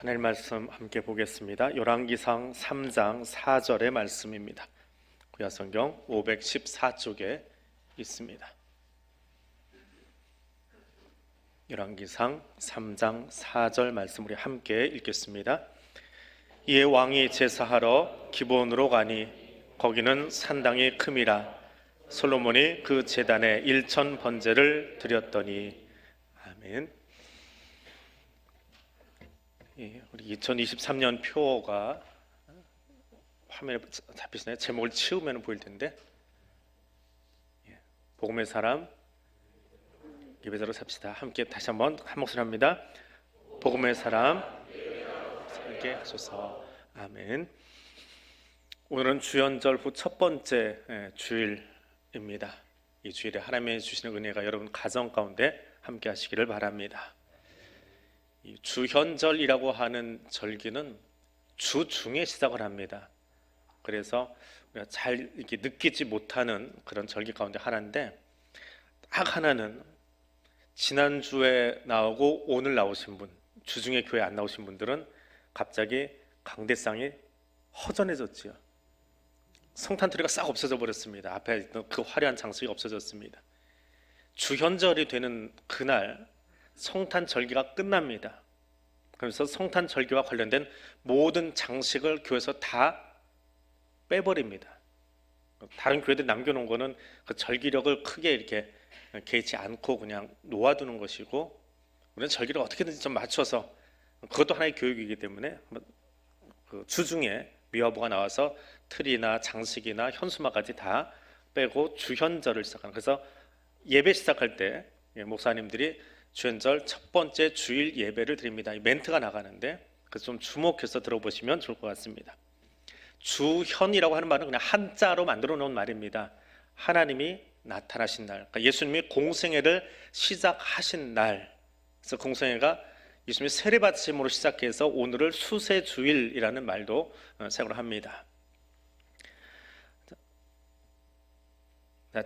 하나님 말씀 함께 보겠습니다. 열왕기상 3장 4절의 말씀입니다. 구약성경 514쪽에 있습니다. 열왕기상 3장 4절 말씀 우리 함께 읽겠습니다. 이에 왕이 제사하러 기브온으로 가니 거기는 산당이 큼이라. 솔로몬이 그 제단에 1천 번제를 드렸더니. 아멘. 우리 2023년 표가 화면에 잡히시나요? 제목을 치우면 보일 텐데, 복음의 사람 예배자로 삽시다. 함께 다시 한번 한 목소리 합니다. 복음의 사람 살게 하소서. 아멘. 오늘은 주연절 후 첫 번째 주일입니다. 이 주일에 하나님의 주시는 은혜가 여러분 가정 가운데 함께 하시기를 바랍니다. 이 주현절이라고 하는 절기는 주중에 시작을 합니다. 그래서 우리가 잘 이렇게 느끼지 못하는 그런 절기 가운데 하나인데, 딱 하나는 지난주에 나오고 오늘 나오신 분, 주중에 교회 안 나오신 분들은 갑자기 강대상이 허전해졌지요. 성탄트리가 싹 없어져 버렸습니다. 앞에 있던 그 화려한 장식이 없어졌습니다. 주현절이 되는 그날 성탄절기가 끝납니다. 그래서 성탄절기와 관련된 모든 장식을 교회에서 다 빼버립니다. 다른 교회들이 남겨놓은 거는 그 절기력을 크게 이렇게 개의치 않고 그냥 놓아두는 것이고, 우리는 절기를 어떻게든지 좀 맞춰서, 그것도 하나의 교육이기 때문에 그 주중에 미화부가 나와서 틀이나 장식이나 현수막까지 다 빼고 주현절을 시작하는. 그래서 예배 시작할 때 목사님들이 주현절 첫 번째 주일 예배를 드립니다. 이 멘트가 나가는데, 그래서 좀 주목해서 들어보시면 좋을 것 같습니다. 주현이라고 하는 말은 그냥 한자로 만들어 놓은 말입니다. 하나님이 나타나신 날, 그러니까 예수님이 공생애를 시작하신 날. 그래서 공생애가 예수님이 세례받으심으로 시작해서 오늘을 수세주일이라는 말도 사용을 합니다.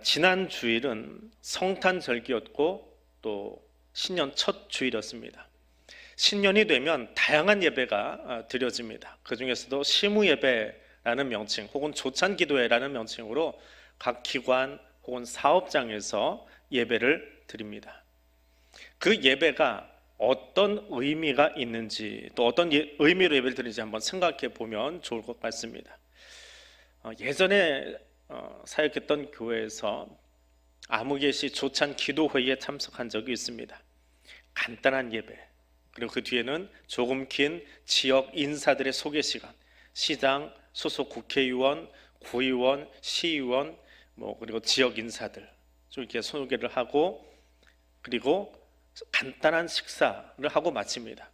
지난 주일은 성탄절기였고 또 신년 첫 주일이었습니다. 신년이 되면 다양한 예배가 드려집니다. 그 중에서도 시무예배라는 명칭 혹은 조찬기도회라는 명칭으로 각 기관 혹은 사업장에서 예배를 드립니다. 그 예배가 어떤 의미가 있는지, 또 어떤 의미로 예배를 드리는지 한번 생각해 보면 좋을 것 같습니다. 예전에 사역했던 교회에서 아무개시 조찬 기도회의에 참석한 적이 있습니다. 간단한 예배, 그리고 그 뒤에는 조금 긴 지역 인사들의 소개 시간, 시장, 소속 국회의원, 구의원, 시의원, 그리고 지역 인사들 좀 이렇게 소개를 하고, 그리고 간단한 식사를 하고 마칩니다.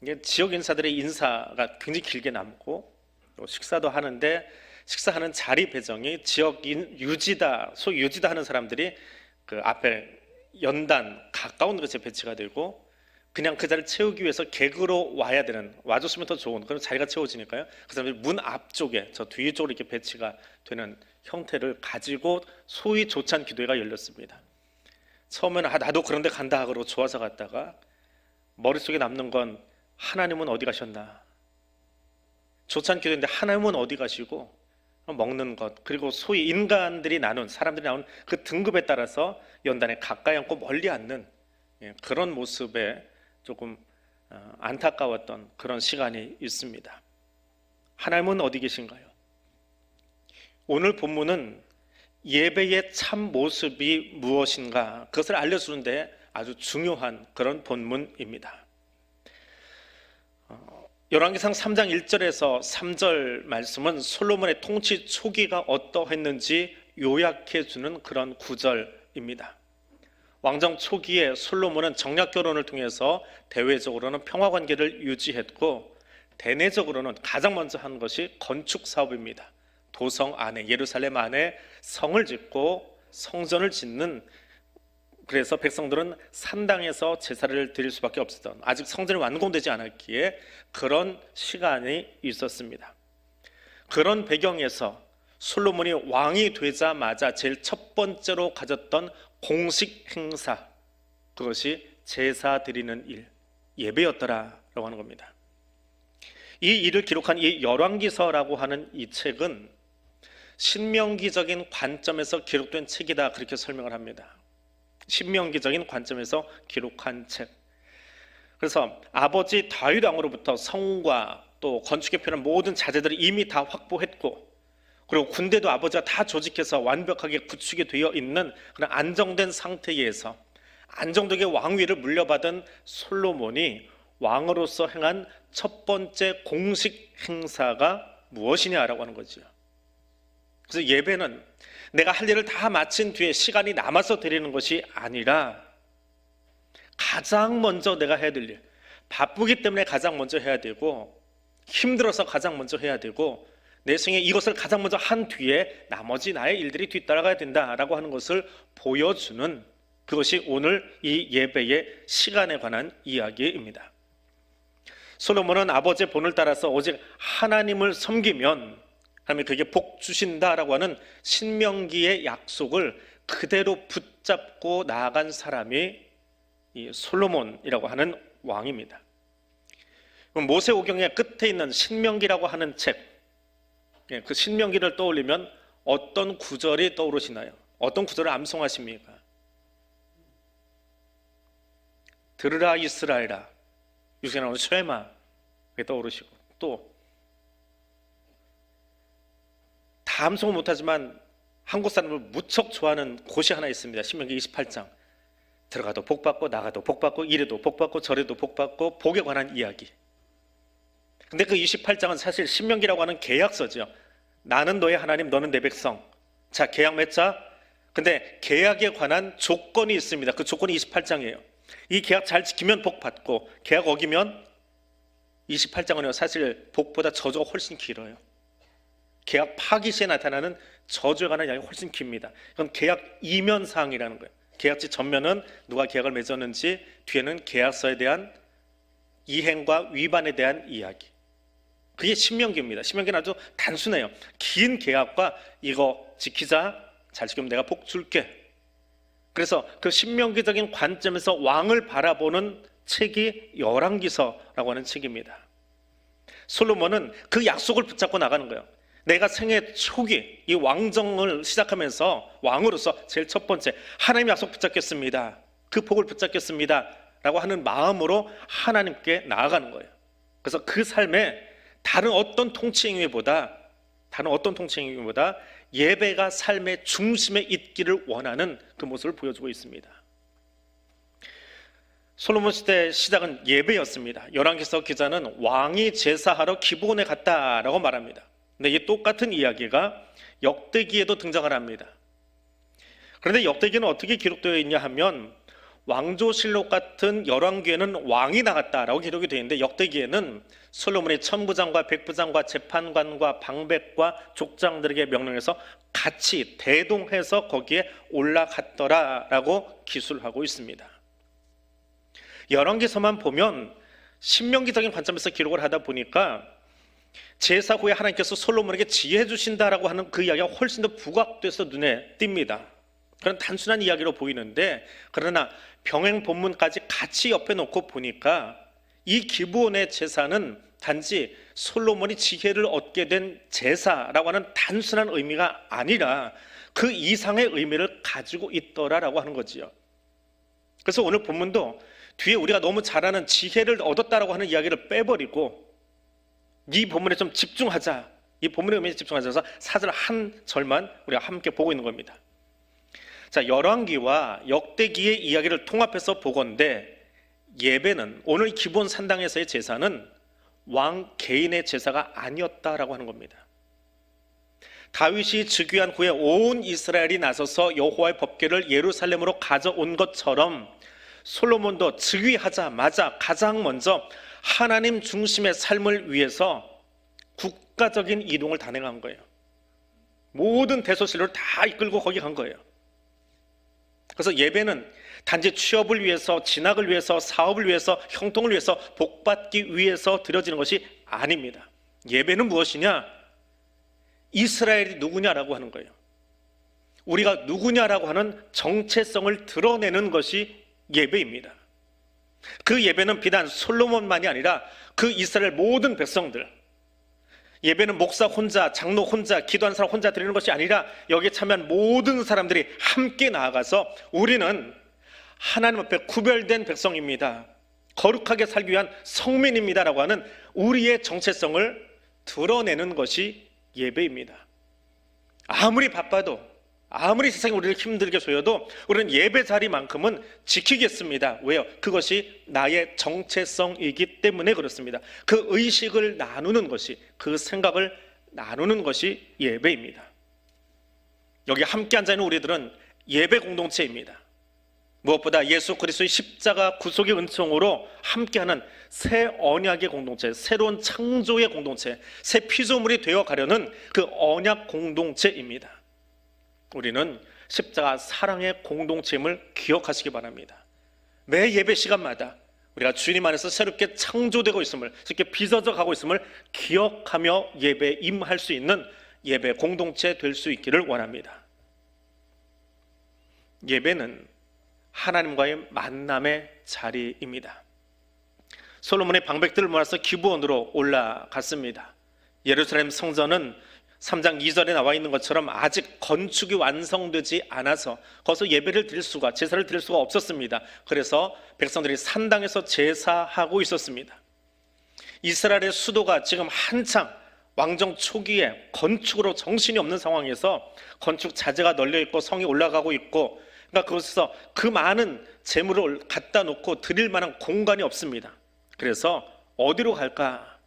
이게 지역 인사들의 인사가 굉장히 길게 남고, 또 식사도 하는데 식사하는 자리 배정이 지역인 유지다, 소위 유지다 하는 사람들이 그 앞에 연단 가까운 곳에 배치가 되고, 그냥 그 자리를 채우기 위해서 객으로 와야 되는, 와줬으면 더 좋은 그런 자리가 채워지니까요, 그 사람들이 문 앞쪽에 저 뒤 쪽으로 이렇게 배치가 되는 형태를 가지고 소위 조찬 기도회가 열렸습니다. 처음에는 나도 그런데 간다 하고 좋아서 갔다가 머릿속에 남는 건 하나님은 어디 가셨나, 조찬 기도인데 하나님은 어디 가시고, 먹는 것, 그리고 소위 인간들이 나눈, 사람들이 나눈 그 등급에 따라서 연단에 가까이 앉고 멀리 앉는 그런 모습에 조금 안타까웠던 그런 시간이 있습니다. 하나님은 어디 계신가요? 오늘 본문은 예배의 참 모습이 무엇인가, 그것을 알려주는데 아주 중요한 그런 본문입니다. 열왕기상 3장 1절에서 3절 말씀은 솔로몬의 통치 초기가 어떠했는지 요약해주는 그런 구절입니다. 왕정 초기에 솔로몬은 정략 결혼을 통해서 대외적으로는 평화관계를 유지했고, 대내적으로는 가장 먼저 한 것이 건축 사업입니다. 도성 안에, 예루살렘 안에 성을 짓고 성전을 짓는, 그래서 백성들은 산당에서 제사를 드릴 수밖에 없었던, 아직 성전이 완공되지 않았기에 그런 시간이 있었습니다. 그런 배경에서 솔로몬이 왕이 되자마자 제일 첫 번째로 가졌던 공식 행사, 그것이 제사 드리는 일, 예배였더라 하는 겁니다. 이 일을 기록한 이 열왕기서라고 하는 이 책은 신명기적인 관점에서 기록된 책이다, 그렇게 설명을 합니다. 신명기적인 관점에서 기록한 책. 그래서 아버지 다윗 왕으로부터 성과 또 건축에 필요한 모든 자재들을 이미 다 확보했고, 그리고 군대도 아버지가 다 조직해서 완벽하게 구축이 되어 있는 그런 안정된 상태에서 안정되게 왕위를 물려받은 솔로몬이 왕으로서 행한 첫 번째 공식 행사가 무엇이냐라고 하는 거죠. 그래서 예배는 내가 할 일을 다 마친 뒤에 시간이 남아서 드리는 것이 아니라 가장 먼저 내가 해야 될 일, 바쁘기 때문에 가장 먼저 해야 되고, 힘들어서 가장 먼저 해야 되고, 내 생에 이것을 가장 먼저 한 뒤에 나머지 나의 일들이 뒤따라가야 된다라고 하는 것을 보여주는, 그것이 오늘 이 예배의 시간에 관한 이야기입니다. 솔로몬은 아버지의 본을 따라서 오직 하나님을 섬기면 하나님이 그에게 복 주신다라고 하는 신명기의 약속을 그대로 붙잡고 나아간 사람이 이 솔로몬이라고 하는 왕입니다. 모세오경의 끝에 있는 신명기라고 하는 책, 그 신명기를 떠올리면 어떤 구절이 떠오르시나요? 어떤 구절을 암송하십니까? 들으라 이스라엘아, 요새 나오는 쉐마 떠오르시고, 또 다 암송은 못하지만 한국 사람을 무척 좋아하는 곳이 하나 있습니다. 신명기 28장. 들어가도 복받고 나가도 복받고 이래도 복받고 저래도 복받고 복에 관한 이야기. 근데 그 28장은 사실 신명기라고 하는 계약서죠. 나는 너의 하나님, 너는 내 백성. 자, 계약 맺자. 근데 계약에 관한 조건이 있습니다. 그 조건이 28장이에요. 이 계약 잘 지키면 복 받고, 계약 어기면 28장은요 사실 복보다 저주가 훨씬 길어요. 계약 파기 시에 나타나는 저주에 관한 이야기가 훨씬 깁니다. 이건 계약 이면사항이라는 거예요. 계약지 전면은 누가 계약을 맺었는지, 뒤에는 계약서에 대한 이행과 위반에 대한 이야기. 그게 신명기입니다. 신명기는 아주 단순해요. 긴 계약과 이거 지키자, 잘 지키면 내가 복 줄게. 그래서 그 신명기적인 관점에서 왕을 바라보는 책이 열왕기서라고 하는 책입니다. 솔로몬은 그 약속을 붙잡고 나가는 거예요. 내가 생애 초기 이 왕정을 시작하면서 왕으로서 제일 첫 번째 하나님 약속 붙잡겠습니다, 그 복을 붙잡겠습니다 라고 하는 마음으로 하나님께 나아가는 거예요. 그래서 그 삶에 다른 어떤 통치행위보다 예배가 삶의 중심에 있기를 원하는 그 모습을 보여주고 있습니다. 솔로몬 시대 시작은 예배였습니다. 열왕기서 기자는 왕이 제사하러 기브온에 갔다라고 말합니다. 근데 이 똑같은 이야기가 역대기에도 등장을 합니다. 그런데 역대기는 어떻게 기록되어 있냐 하면 왕조실록 같은 열왕기에는 왕이 나갔다라고 기록이 되어 있는데, 역대기에는 솔로몬이 천부장과 백부장과 재판관과 방백과 족장들에게 명령해서 같이 대동해서 거기에 올라갔더라라고 기술하고 있습니다. 열왕기서만 보면 신명기적인 관점에서 기록을 하다 보니까 제사 후에 하나님께서 솔로몬에게 지혜 주신다라고 하는 그 이야기가 훨씬 더 부각돼서 눈에 띕니다. 그런 단순한 이야기로 보이는데, 그러나 병행 본문까지 같이 옆에 놓고 보니까 이 기브온의 제사는 단지 솔로몬이 지혜를 얻게 된 제사라고 하는 단순한 의미가 아니라 그 이상의 의미를 가지고 있더라라고 하는 거지요. 그래서 오늘 본문도 뒤에 우리가 너무 잘 아는 지혜를 얻었다라고 하는 이야기를 빼버리고 이 본문에 좀 집중하자, 이 본문의 의미에 집중하자 해서 사절 한 절만 우리가 함께 보고 있는 겁니다. 자, 열왕기와 역대기의 이야기를 통합해서 보건대 예배는, 오늘 기본 산당에서의 제사는 왕 개인의 제사가 아니었다라고 하는 겁니다. 다윗이 즉위한 후에 온 이스라엘이 나서서 여호와의 법궤를 예루살렘으로 가져온 것처럼 솔로몬도 즉위하자마자 가장 먼저 하나님 중심의 삶을 위해서 국가적인 이동을 단행한 거예요. 모든 대소신료를 다 이끌고 거기 간 거예요. 그래서 예배는 단지 취업을 위해서, 진학을 위해서, 사업을 위해서, 형통을 위해서, 복받기 위해서 드려지는 것이 아닙니다. 예배는 무엇이냐? 이스라엘이 누구냐라고 하는 거예요. 우리가 누구냐라고 하는 정체성을 드러내는 것이 예배입니다. 그 예배는 비단 솔로몬만이 아니라 그 이스라엘 모든 백성들, 예배는 목사 혼자, 장로 혼자, 기도하는 사람 혼자 드리는 것이 아니라 여기에 참여한 모든 사람들이 함께 나아가서 우리는 하나님 앞에 구별된 백성입니다, 거룩하게 살기 위한 성민입니다라고 하는 우리의 정체성을 드러내는 것이 예배입니다. 아무리 바빠도, 아무리 세상이 우리를 힘들게 조여도 우리는 예배 자리만큼은 지키겠습니다. 왜요? 그것이 나의 정체성이기 때문에 그렇습니다. 그 의식을 나누는 것이, 그 생각을 나누는 것이 예배입니다. 여기 함께 앉아있는 우리들은 예배 공동체입니다. 무엇보다 예수 그리스도의 십자가 구속의 은총으로 함께하는 새 언약의 공동체, 새로운 창조의 공동체, 새 피조물이 되어가려는 그 언약 공동체입니다. 우리는 십자가 사랑의 공동체임을 기억하시기 바랍니다. 매 예배 시간마다 우리가 주님 안에서 새롭게 창조되고 있음을, 새롭게 빚어져 가고 있음을 기억하며 예배에 임할 수 있는 예배 공동체 될 수 있기를 원합니다. 예배는 하나님과의 만남의 자리입니다. 솔로몬의 방백들을 모아서 기브온으로 올라갔습니다. 예루살렘 성전은 3장 2절에 나와 있는 것처럼 아직 건축이 완성되지 않아서 거기서 예배를 드릴 수가, 제사를 드릴 수가 없었습니다. 그래서 백성들이 산당에서 제사하고 있었습니다. 이스라엘의 수도가 지금 한창 왕정 초기에 건축으로 정신이 없는 상황에서 건축 자재가 널려 있고 성이 올라가고 있고, 그러니까 그곳에서 그 많은 재물을 갖다 놓고 드릴 만한 공간이 없습니다. 그래서 어디로 갈까?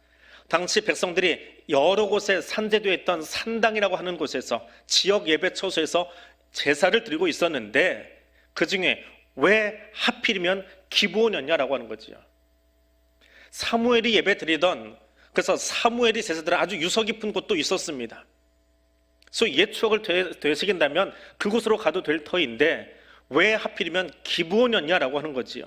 당시 백성들이 여러 곳에 산재되어 있던 산당이라고 하는 곳에서, 지역 예배 처소에서 제사를 드리고 있었는데 그 중에 왜 하필이면 기브온이었냐라고 하는 거죠. 사무엘이 예배 드리던, 그래서 사무엘이 제사 드린 아주 유서 깊은 곳도 있었습니다. 그래서 옛 추억을 되새긴다면 그곳으로 가도 될 터인데 왜 하필이면 기브온이었냐라고 하는 거지요.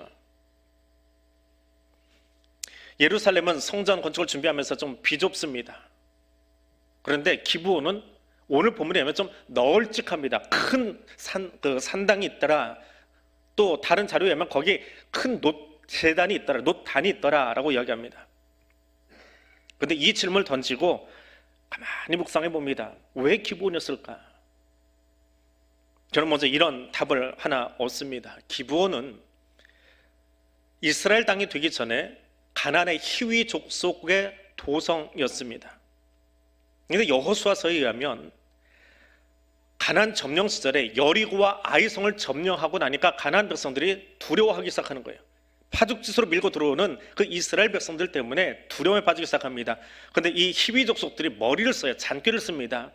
예루살렘은 성전 건축을 준비하면서 좀 비좁습니다. 그런데 기브온은 오늘 본문에 보면 좀 널찍합니다. 큰 산당이 있더라. 또 다른 자료에 의하면 거기 큰 놋재단이 있더라, 놋단이 있더라라고 이야기합니다. 그런데 이 질문을 던지고 가만히 묵상해 봅니다. 왜 기브온이었을까? 저는 먼저 이런 답을 하나 얻습니다. 기브온은 이스라엘 땅이 되기 전에 가나안의 히위 족속의 도성이었습니다. 그런데 여호수아서에 의하면 가나안 점령 시절에 여리고와 아이성을 점령하고 나니까 가나안 백성들이 두려워하기 시작하는 거예요. 파죽지수로 밀고 들어오는 그 이스라엘 백성들 때문에 두려움에 빠지기 시작합니다. 그런데 이 히위 족속들이 머리를 써요. 잔꾀를 씁니다.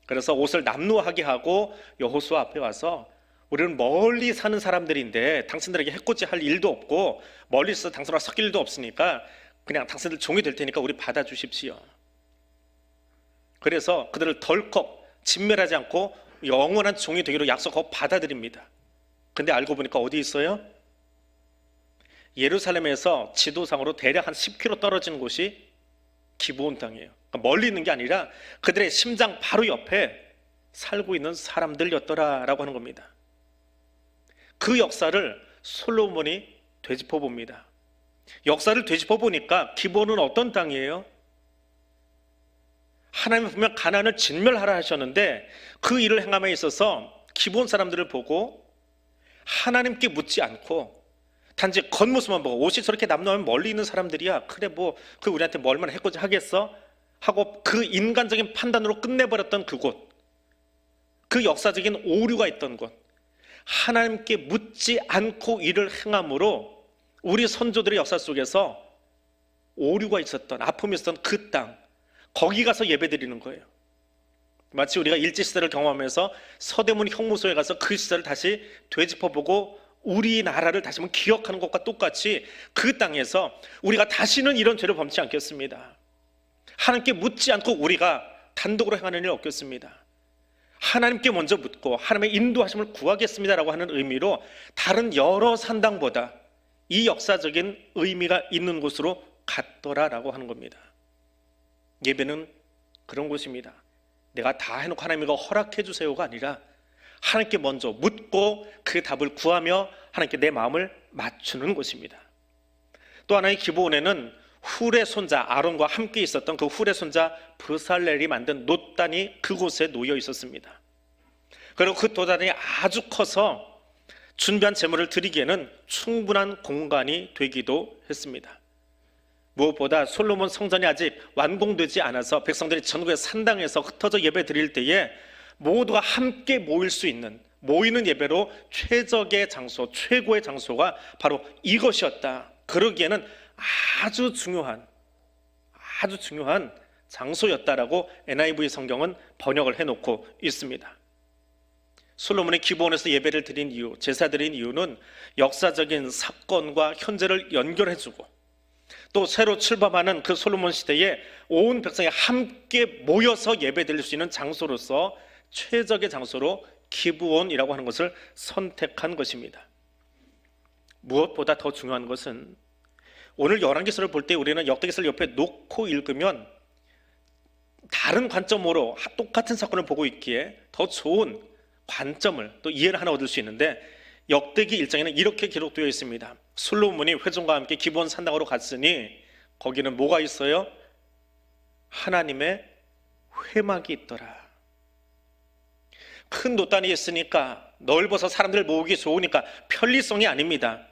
그래서 옷을 남루하게 하고 여호수아 앞에 와서 우리는 멀리 사는 사람들인데 당신들에게 해코지 할 일도 없고 멀리 있어서 당신과 섞일 일도 없으니까 그냥 당신들 종이 될 테니까 우리 받아주십시오. 그래서 그들을 덜컥 진멸하지 않고 영원한 종이 되기로 약속하고 받아들입니다. 근데 알고 보니까 어디 있어요? 예루살렘에서 지도상으로 대략 한 10km 떨어진 곳이 기브온 땅이에요. 그러니까 멀리 있는 게 아니라 그들의 심장 바로 옆에 살고 있는 사람들이었더라라고 하는 겁니다. 그 역사를 솔로몬이 되짚어 봅니다. 역사를 되짚어 보니까 기브온은 어떤 땅이에요? 하나님은 분명 가나안을 진멸하라 하셨는데 그 일을 행함에 있어서 기브온 사람들을 보고 하나님께 묻지 않고 단지 겉모습만 보고, 옷이 저렇게 남루하면 멀리 있는 사람들이야, 그래 뭐 그 우리한테 뭐 얼마나 해코지 하겠어? 하고 그 인간적인 판단으로 끝내버렸던 그곳, 그 역사적인 오류가 있던 곳, 하나님께 묻지 않고 일을 행함으로 우리 선조들의 역사 속에서 오류가 있었던, 아픔이 있었던 그 땅, 거기 가서 예배드리는 거예요. 마치 우리가 일제시대를 경험하면서 서대문 형무소에 가서 그 시절을 다시 되짚어보고 우리나라를 다시 한번 기억하는 것과 똑같이 그 땅에서 우리가 다시는 이런 죄를 범치 않겠습니다. 하나님께 묻지 않고 우리가 단독으로 행하는 일이 없겠습니다. 하나님께 먼저 묻고 하나님의 인도하심을 구하겠습니다라고 하는 의미로 다른 여러 산당보다 이 역사적인 의미가 있는 곳으로 갔더라라고 하는 겁니다. 예배는 그런 곳입니다. 내가 다 해놓고 하나님 이거 허락해 주세요가 아니라 하나님께 먼저 묻고 그 답을 구하며 하나님께 내 마음을 맞추는 곳입니다. 또 하나의 기브온에는 훌의 손자 아론과 함께 있었던 그 훌의 손자 브살렐이 만든 놋단이 그곳에 놓여 있었습니다. 그리고 그 놋단이 아주 커서 준비한 제물을 드리기에는 충분한 공간이 되기도 했습니다. 무엇보다 솔로몬 성전이 아직 완공되지 않아서 백성들이 전국의 산당에서 흩어져 예배 드릴 때에 모두가 함께 모일 수 있는, 모이는 예배로 최적의 장소, 최고의 장소가 바로 이것이었다. 그러기에는 아주 중요한 장소였다라고 NIV 성경은 번역을 해놓고 있습니다. 솔로몬이 기브온에서 예배를 드린 이유, 제사 드린 이유는 역사적인 사건과 현재를 연결해주고 또 새로 출범하는 그 솔로몬 시대에 온 백성이 함께 모여서 예배 드릴 수 있는 장소로서 최적의 장소로 기브온이라고 하는 것을 선택한 것입니다. 무엇보다 더 중요한 것은 오늘 열왕기서를 볼 때 우리는 역대기서를 옆에 놓고 읽으면 다른 관점으로 똑같은 사건을 보고 있기에 더 좋은 관점을 또 이해를 하나 얻을 수 있는데, 역대기 1장에는 이렇게 기록되어 있습니다. 솔로몬이 회중과 함께 기브온 산당으로 갔으니 거기는 뭐가 있어요? 하나님의 회막이 있더라. 큰 놋단이 있으니까 넓어서 사람들 모으기 좋으니까 편리성이 아닙니다.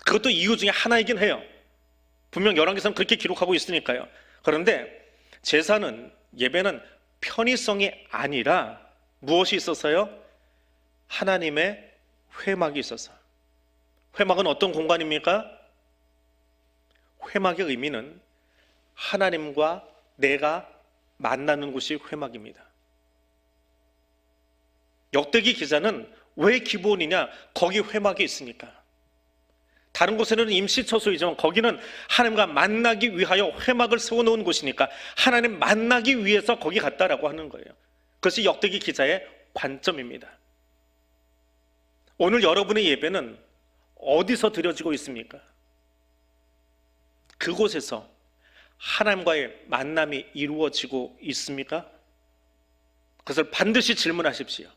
그것도 이유 중에 하나이긴 해요. 분명 열왕기서는 그렇게 기록하고 있으니까요. 그런데 제사는, 예배는 편의성이 아니라 무엇이 있어서요? 하나님의 회막이 있어서. 회막은 어떤 공간입니까? 회막의 의미는 하나님과 내가 만나는 곳이 회막입니다. 역대기 기자는 왜 기브온이냐? 거기 회막이 있으니까. 다른 곳에는 임시처소이지만 거기는 하나님과 만나기 위하여 회막을 세워놓은 곳이니까 하나님 만나기 위해서 거기 갔다라고 하는 거예요. 그것이 역대기 기자의 관점입니다. 오늘 여러분의 예배는 어디서 드려지고 있습니까? 그곳에서 하나님과의 만남이 이루어지고 있습니까? 그것을 반드시 질문하십시오.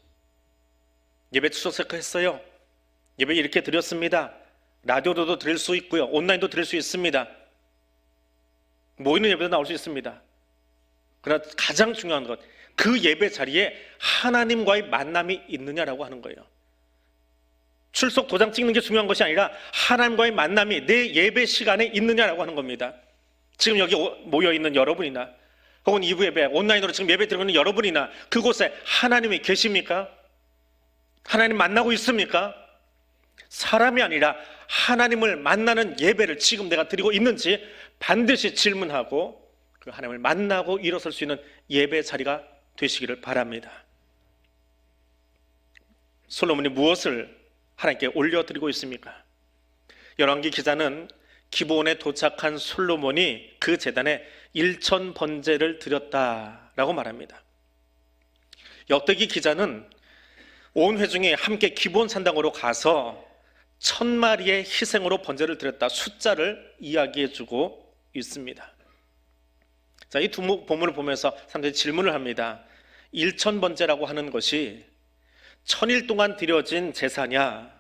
예배 출석했어요. 예배 이렇게 드렸습니다. 라디오로도 드릴 수 있고요, 온라인도 드릴 수 있습니다. 모이는 예배도 나올 수 있습니다. 그러나 가장 중요한 것, 그 예배 자리에 하나님과의 만남이 있느냐라고 하는 거예요. 출석 도장 찍는 게 중요한 것이 아니라 하나님과의 만남이 내 예배 시간에 있느냐라고 하는 겁니다. 지금 여기 모여있는 여러분이나 혹은 2부 예배, 온라인으로 지금 예배 드리고 있는 여러분이나 그곳에 하나님이 계십니까? 하나님 만나고 있습니까? 사람이 아니라 하나님을 만나는 예배를 지금 내가 드리고 있는지 반드시 질문하고 그 하나님을 만나고 일어설 수 있는 예배 자리가 되시기를 바랍니다. 솔로몬이 무엇을 하나님께 올려드리고 있습니까? 열왕기 기자는 기브온에 도착한 솔로몬이 그 제단에 1000번제를 드렸다라고 말합니다. 역대기 기자는 온 회중이 함께 기브온 산당으로 가서 1000마리의 희생으로 번제를 드렸다, 숫자를 이야기해주고 있습니다. 자, 이 두 본문을 보면서 사람들이 질문을 합니다. 1000번제라고 하는 것이 1000일 동안 드려진 제사냐,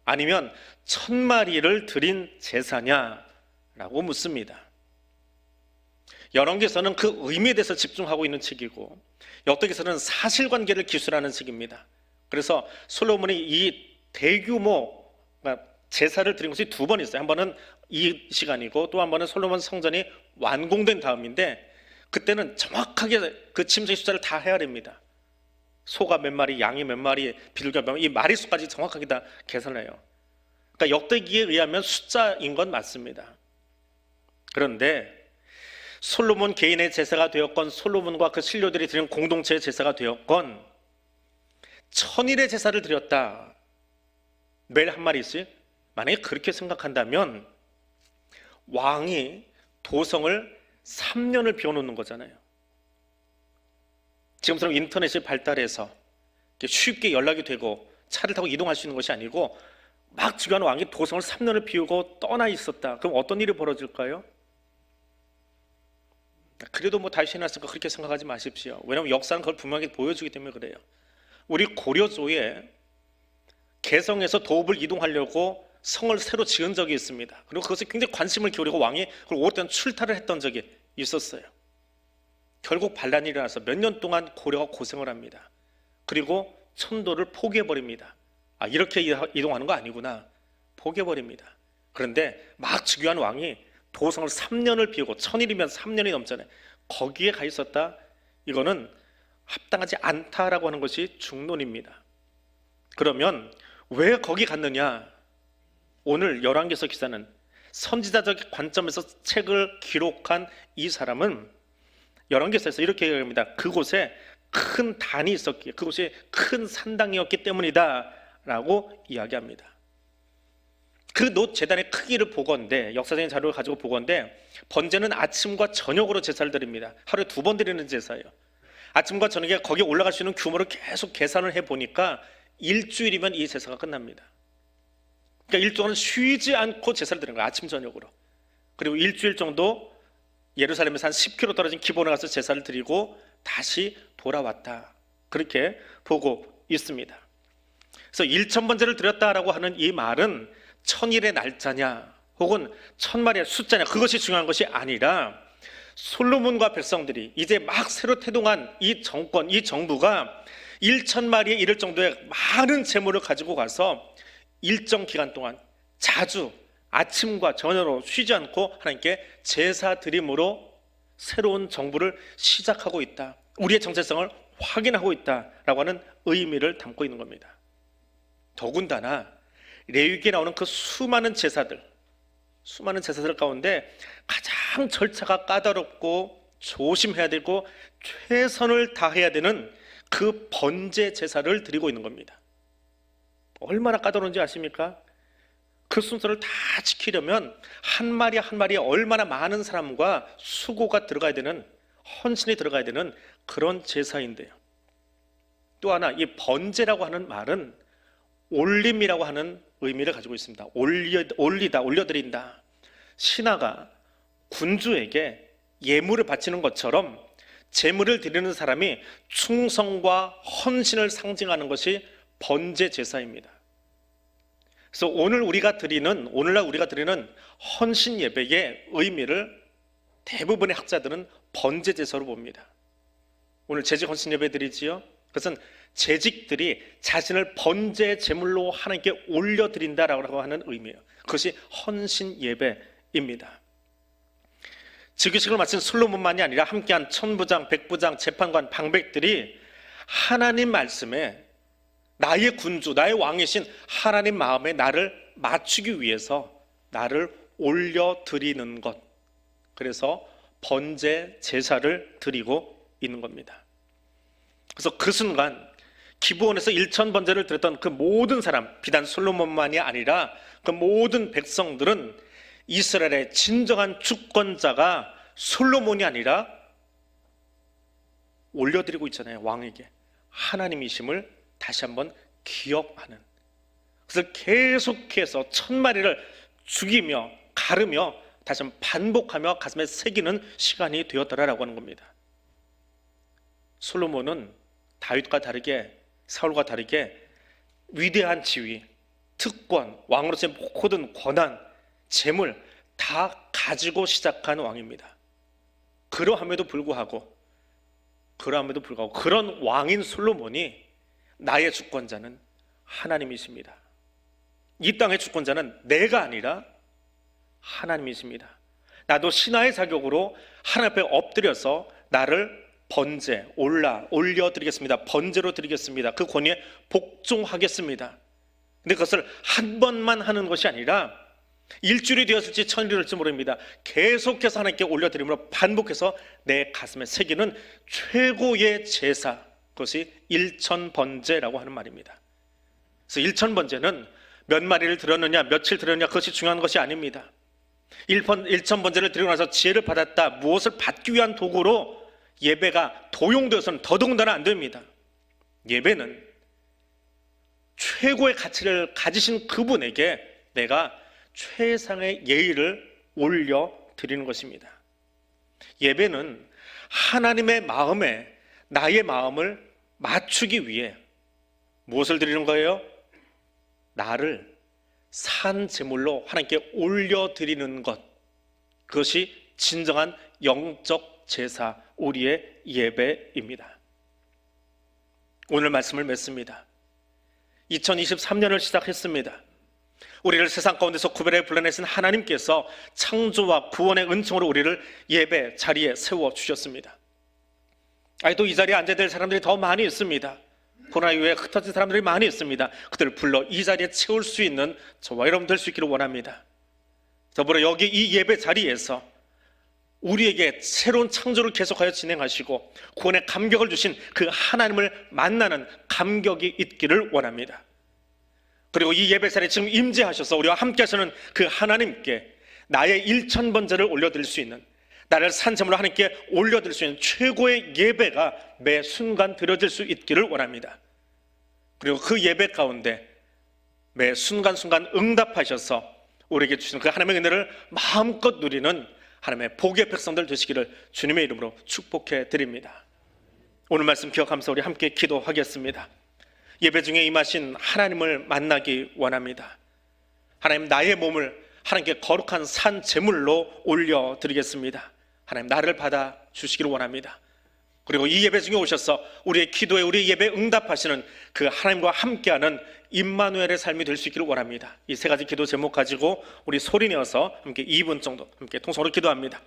아니면 1000마리를 드린 제사냐라고 묻습니다. 열왕기서는 그 의미에 대해서 집중하고 있는 책이고 역대기서는 사실관계를 기술하는 책입니다. 그래서 솔로몬이 이 대규모 제사를 드린 것이 두 번 있어요. 한 번은 이 시간이고 또 한 번은 솔로몬 성전이 완공된 다음인데, 그때는 정확하게 그 짐승의 숫자를 다 헤아립니다. 소가 몇 마리, 양이 몇 마리, 비둘기가 몇 마리, 이 마리수까지 정확하게 다 계산을 해요. 그러니까 역대기에 의하면 숫자인 건 맞습니다. 그런데 솔로몬 개인의 제사가 되었건 솔로몬과 그 신료들이 드린 공동체의 제사가 되었건 1000일의 제사를 드렸다, 매일 한 마리씩, 만약에 그렇게 생각한다면 왕이 도성을 3년을 비워놓는 거잖아요. 지금처럼 인터넷이 발달해서 쉽게 연락이 되고 차를 타고 이동할 수 있는 것이 아니고 막 주변 왕이 도성을 3년을 비우고 떠나 있었다. 그럼 어떤 일이 벌어질까요? 그래도 뭐 다시 해놨으니까 그렇게 생각하지 마십시오. 왜냐하면 역사는 그걸 분명히 보여주기 때문에 그래요. 우리 고려조에 개성에서 도읍을 이동하려고 성을 새로 지은 적이 있습니다. 그리고 그것에 굉장히 관심을 기울이고 왕이 그걸 오랫동안 출타를 했던 적이 있었어요. 결국 반란이 일어나서 몇 년 동안 고려가 고생을 합니다. 그리고 천도를 포기해버립니다. 이렇게 이동하는 거 아니구나, 포기해버립니다. 그런데 막 즉위한 왕이 도성을 3년을 비우고, 1000일이면 3년이 넘잖아요. 거기에 가 있었다, 이거는 합당하지 않다라고 하는 것이 중론입니다. 그러면 왜 거기 갔느냐? 오늘 열왕기서 기사는 선지자적 관점에서 책을 기록한 이 사람은 열왕기서에서 이렇게 얘기합니다. 그곳에 큰 단이 있었기에, 그곳이 큰 산당이었기 때문이다 라고 이야기합니다. 그 놋 제단의 크기를 보건대, 역사적인 자료를 가지고 보건대, 번제는 아침과 저녁으로 제사를 드립니다. 하루에 2번 드리는 제사예요. 아침과 저녁에 거기에 올라갈 수 있는 규모를 계속 계산을 해보니까 일주일이면 이 제사가 끝납니다. 그러니까 일주일은 쉬지 않고 제사를 드리는 거예요. 아침 저녁으로. 그리고 일주일 정도 예루살렘에서 한 10km 떨어진 기본에 가서 제사를 드리고 다시 돌아왔다, 그렇게 보고 있습니다. 그래서 1000번제를 드렸다라고 하는 이 말은 1000일의 날짜냐 혹은 1000마리의 숫자냐, 그것이 중요한 것이 아니라 솔로몬과 백성들이 이제 막 새로 태동한 이 정권, 이 정부가 1000마리에 이를 정도의 많은 재물을 가지고 가서 일정 기간 동안 자주 아침과 저녁으로 쉬지 않고 하나님께 제사 드림으로 새로운 정부를 시작하고 있다, 우리의 정체성을 확인하고 있다라고 하는 의미를 담고 있는 겁니다. 더군다나 레위기에 나오는 그 수많은 제사들 가운데 가장 절차가 까다롭고 조심해야 되고 최선을 다해야 되는 그 번제 제사를 드리고 있는 겁니다. 얼마나 까다로운지 아십니까? 그 순서를 다 지키려면 한 마리 한 마리에 얼마나 많은 사람과 수고가 들어가야 되는, 헌신이 들어가야 되는 그런 제사인데요. 또 하나, 이 번제라고 하는 말은 올림이라고 하는 의미를 가지고 있습니다. 올리다, 올려드린다. 신하가 군주에게 예물을 바치는 것처럼 제물을 드리는 사람이 충성과 헌신을 상징하는 것이 번제 제사입니다. 그래서 오늘날 우리가 드리는 헌신 예배의 의미를 대부분의 학자들은 번제 제사로 봅니다. 오늘 재직 헌신 예배 드리지요? 그것은 재직들이 자신을 번제 제물로 하나님께 올려드린다라고 하는 의미예요. 그것이 헌신 예배입니다. 즉위식을 마친 솔로몬만이 아니라 함께한 천부장, 백부장, 재판관, 방백들이 하나님 말씀에 나의 군주, 나의 왕이신 하나님 마음에 나를 맞추기 위해서 나를 올려드리는 것, 그래서 번제 제사를 드리고 있는 겁니다. 그래서 그 순간 기브온에서 1000번제를 드렸던 그 모든 사람, 비단 솔로몬만이 아니라 그 모든 백성들은 이스라엘의 진정한 주권자가 솔로몬이 아니라 올려드리고 있잖아요, 왕에게 하나님이심을 다시 한번 기억하는. 그래서 계속해서 1000마리를 죽이며 가르며 다시 한번 반복하며 가슴에 새기는 시간이 되었더라라고 하는 겁니다. 솔로몬은 다윗과 다르게, 사울과 다르게 위대한 지위, 특권, 왕으로서의 모든 권한, 재물 다 가지고 시작한 왕입니다. 그러함에도 불구하고 그런 왕인 솔로몬이 나의 주권자는 하나님이십니다. 이 땅의 주권자는 내가 아니라 하나님이십니다. 나도 신하의 자격으로 하나님 앞에 엎드려서 나를 번제, 올려드리겠습니다. 번제로 드리겠습니다. 그 권위에 복종하겠습니다. 근데 그것을 한 번만 하는 것이 아니라 일주일이 되었을지 1000일이 될지 모릅니다. 계속해서 하나님께 올려드림으로 반복해서 내 가슴에 새기는 최고의 제사, 그것이 1000번제라고 하는 말입니다. 그래서 1000번제는 몇 마리를 드렸느냐, 며칠 드렸느냐, 그것이 중요한 것이 아닙니다. 1000번제를 드리고 나서 지혜를 받았다, 무엇을 받기 위한 도구로 예배가 도용되어서는 더더군다나 안 됩니다. 예배는 최고의 가치를 가지신 그분에게 내가 최상의 예의를 올려드리는 것입니다. 예배는 하나님의 마음에 나의 마음을 맞추기 위해 무엇을 드리는 거예요? 나를 산 제물로 하나님께 올려드리는 것, 그것이 진정한 영적 제사, 우리의 예배입니다. 오늘 말씀을 맺습니다. 2023년을 시작했습니다. 우리를 세상 가운데서 구별해 불러내신 하나님께서 창조와 구원의 은총으로 우리를 예배 자리에 세워주셨습니다. 또 이 자리에 앉아야 될 사람들이 더 많이 있습니다. 코로나 이후에 흩어진 사람들이 많이 있습니다. 그들을 불러 이 자리에 채울 수 있는 저와 여러분 될 수 있기를 원합니다. 더불어 여기 이 예배 자리에서 우리에게 새로운 창조를 계속하여 진행하시고 구원의 감격을 주신 그 하나님을 만나는 감격이 있기를 원합니다. 그리고 이 예배 자리에 지금 임재하셔서 우리와 함께 하시는 그 하나님께 나의 1000번제를 올려드릴 수 있는, 나를 산제물로 하나님께 올려드릴 수 있는 최고의 예배가 매 순간 드려질 수 있기를 원합니다. 그리고 그 예배 가운데 매 순간순간 응답하셔서 우리에게 주시는 그 하나님의 은혜를 마음껏 누리는 하나님의 복의 백성들 되시기를 주님의 이름으로 축복해 드립니다. 오늘 말씀 기억하면서 우리 함께 기도하겠습니다. 예배 중에 임하신 하나님을 만나기 원합니다. 하나님, 나의 몸을 하나님께 거룩한 산 제물로 올려드리겠습니다. 하나님, 나를 받아 주시기를 원합니다. 그리고 이 예배 중에 오셔서 우리의 기도에, 우리의 예배에 응답하시는 그 하나님과 함께하는 임마누엘의 삶이 될 수 있기를 원합니다. 이 세 가지 기도 제목 가지고 우리 소리내어서 함께 2분 정도 함께 통성으로 기도합니다.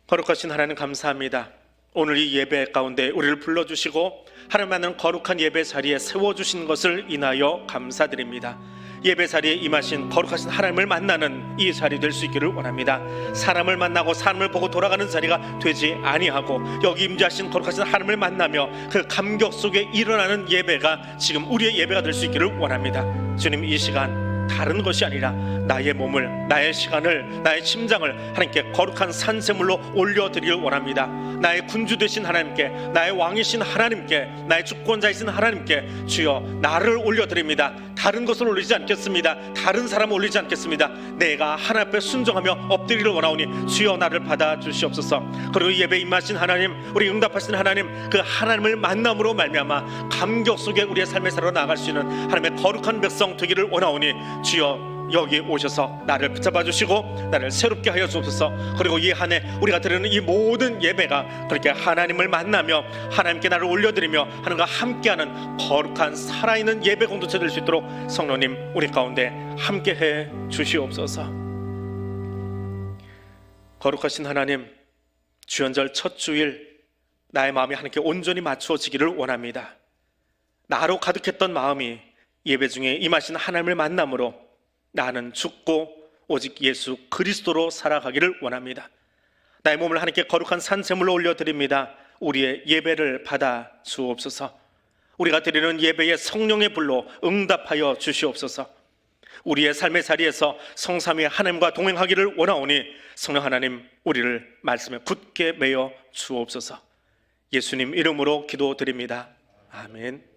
거룩하신 하나님, 감사합니다. 오늘 이 예배 가운데 우리를 불러주시고 하나님 만나는 거룩한 예배 자리에 세워주신 것을 인하여 감사드립니다. 예배 자리에 임하신 거룩하신 하나님을 만나는 이 자리 될 수 있기를 원합니다. 사람을 만나고 사람을 보고 돌아가는 자리가 되지 아니하고 여기 임재하신 거룩하신 하나님을 만나며 그 감격 속에 일어나는 예배가 지금 우리의 예배가 될 수 있기를 원합니다. 주님, 이 시간 다른 것이 아니라 나의 몸을, 나의 시간을, 나의 심장을 하나님께 거룩한 산제물로 올려드리길 원합니다. 나의 군주 되신 하나님께, 나의 왕이신 하나님께, 나의 주권자이신 하나님께 주여 나를 올려드립니다. 다른 것을 올리지 않겠습니다. 다른 사람을 올리지 않겠습니다. 내가 하나님 앞에 순종하며 엎드리기를 원하오니 주여 나를 받아 주시옵소서. 그리고 예배에 임하신 하나님, 우리 응답하신 하나님, 그 하나님을 만남으로 말미암아 감격 속에 우리의 삶을 살아 나아갈 수 있는 하나님의 거룩한 백성 되기를 원하오니 주여 여기 오셔서 나를 붙잡아 주시고 나를 새롭게 하여 주옵소서. 그리고 이 한 해 우리가 드리는 이 모든 예배가 그렇게 하나님을 만나며 하나님께 나를 올려드리며 하나님과 함께하는 거룩한 살아있는 예배 공동체 될 수 있도록 성령님 우리 가운데 함께해 주시옵소서. 거룩하신 하나님, 주연절 첫 주일 나의 마음이 하나님께 온전히 맞추어지기를 원합니다. 나로 가득했던 마음이 예배 중에 임하신 하나님을 만남으로 나는 죽고 오직 예수 그리스도로 살아가기를 원합니다. 나의 몸을 하나님께 거룩한 산제물로 올려드립니다. 우리의 예배를 받아 주옵소서. 우리가 드리는 예배에 성령의 불로 응답하여 주시옵소서. 우리의 삶의 자리에서 성삼위 하나님과 동행하기를 원하오니 성령 하나님 우리를 말씀에 굳게 매어 주옵소서. 예수님 이름으로 기도드립니다. 아멘.